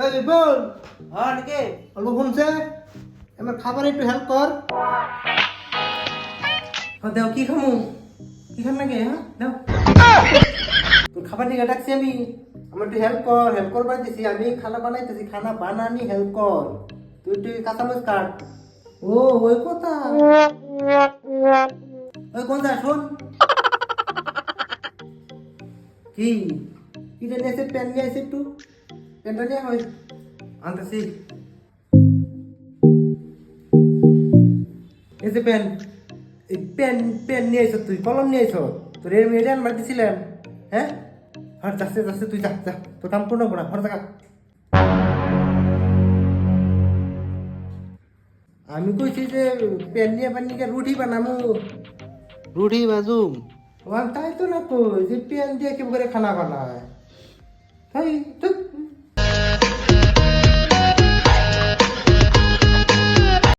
এই বিপুল হ্যাঁ নাকি অল্প শুনছে আমার খাবারে একটু হেল্প কর। দেও কি খামু কি খাম লাগে হ্যাঁ দেও তোর খাবার নিয়ে ডাকছি আমি, আমার একটু হেল্প করবার দিছি, আমি খানা বানাইতেছি, খানা বানানি হেল্প কর। তুই একটু কাঁচামরিচ কাট। ও ওই কথা ওই কোন যা শোন, কি কিনে নিয়ে এসে প্যান নিয়ে এসে একটু প্যানটা নিয়ে হয় আনতেছি এই যে প্যান, এই প্যান প্যান নিয়ে এসো, তুই কলম নিয়ে এসো, তোর এর মেয়েটা আনবার দিছিলাম। হ্যাঁ আর যাচ্ছে যাচ্ছে তুই যা যা, তোর কাম পূর্ণ করা ঘর থাকা। আমি কইছি যে প্যান নিয়ে পানি রুটি বানামু, রুটি বাজুম তাই তো না কই যে প্যান দিয়ে কি করে খানা বানায়। তাই তো